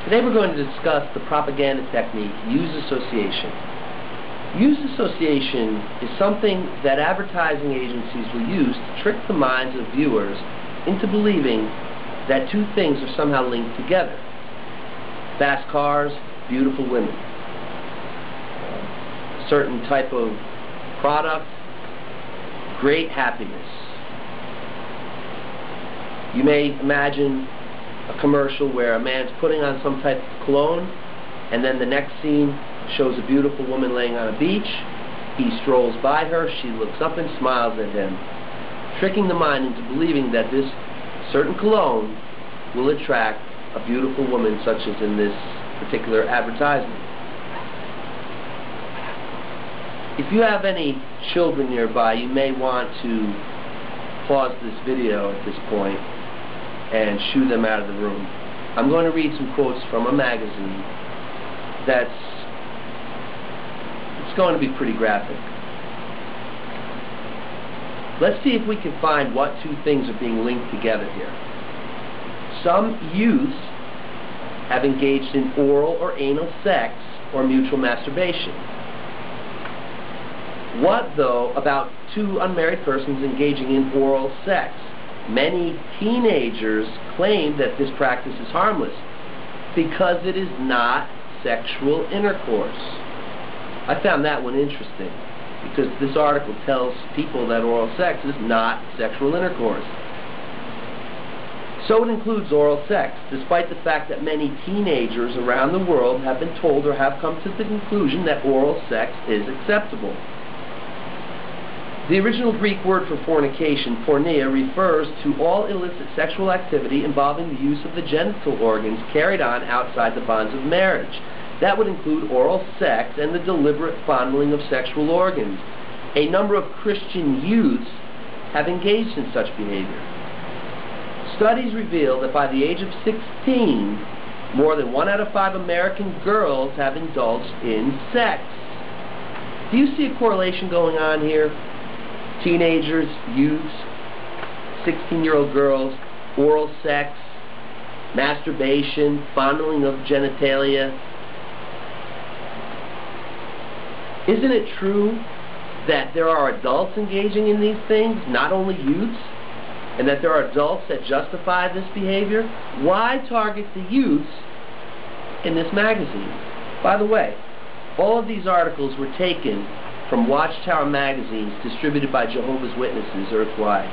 Today we're going to discuss the propaganda technique, use association. Use association is something that advertising agencies will use to trick the minds of viewers into believing that two things are somehow linked together. Fast cars, beautiful women. A certain type of product, great happiness. You may imagine a commercial where a man's putting on some type of cologne, and then the next scene shows a beautiful woman laying on a beach. He strolls by her, she looks up and smiles at him, tricking the mind into believing that this certain cologne will attract a beautiful woman, such as in this particular advertisement. If you have any children nearby, you may want to pause this video at this point and shoo them out of the room. I'm going to read some quotes from a magazine it's going to be pretty graphic. Let's see if we can find what two things are being linked together here. Some youths have engaged in oral or anal sex or mutual masturbation. What, though, about two unmarried persons engaging in oral sex? Many teenagers claim that this practice is harmless because it is not sexual intercourse. I found that one interesting because this article tells people that oral sex is not sexual intercourse. So it includes oral sex, despite the fact that many teenagers around the world have been told or have come to the conclusion that oral sex is acceptable. The original Greek word for fornication, porneia, refers to all illicit sexual activity involving the use of the genital organs carried on outside the bonds of marriage. That would include oral sex and the deliberate fondling of sexual organs. A number of Christian youths have engaged in such behavior. Studies reveal that by the age of 16, more than 1 out of 5 American girls have indulged in sex. Do you see a correlation going on here? Teenagers, youths, 16-year-old girls, oral sex, masturbation, fondling of genitalia. Isn't it true that there are adults engaging in these things, not only youths, and that there are adults that justify this behavior? Why target the youths in this magazine? By the way, all of these articles were taken from Watchtower magazines distributed by Jehovah's Witnesses earthwide.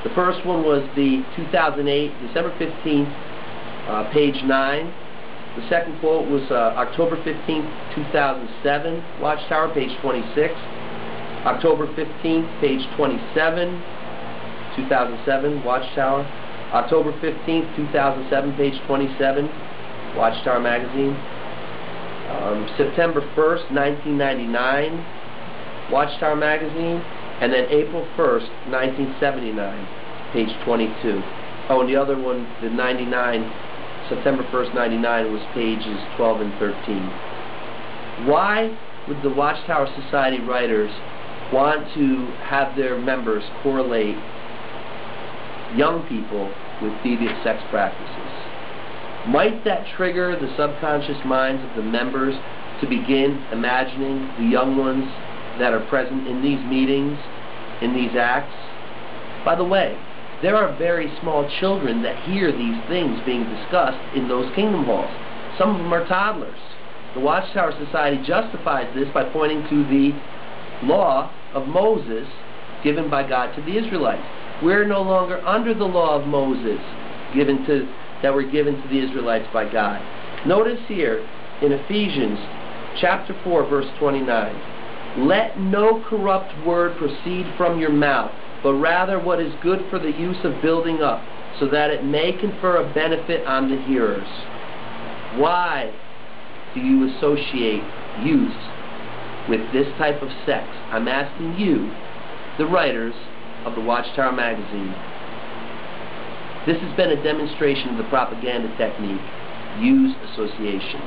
The first one was the 2008, December 15th, page 9. The second quote was October 15th, 2007, Watchtower, page 26. October 15th, page 27, 2007, Watchtower. October 15th, 2007, page 27, Watchtower magazine. September 1st, 1999, Watchtower magazine, and then April 1st, 1979, page 22. Oh, and the other one, the 99, September 1st, 99, was pages 12 and 13. Why would the Watchtower Society writers want to have their members correlate young people with deviant sex practices? Might that trigger the subconscious minds of the members to begin imagining the young ones that are present in these meetings, in these acts? By the way, there are very small children that hear these things being discussed in those kingdom halls. Some of them are toddlers. The Watchtower Society justifies this by pointing to the law of Moses given by God to the Israelites. We're no longer under the law of Moses that were given to the Israelites by God. Notice here in Ephesians chapter 4, verse 29, "Let no corrupt word proceed from your mouth, but rather what is good for the use of building up, so that it may confer a benefit on the hearers." Why do you associate youth with this type of sex? I'm asking you, the writers of the Watchtower magazine. This has been a demonstration of the propaganda technique, use association.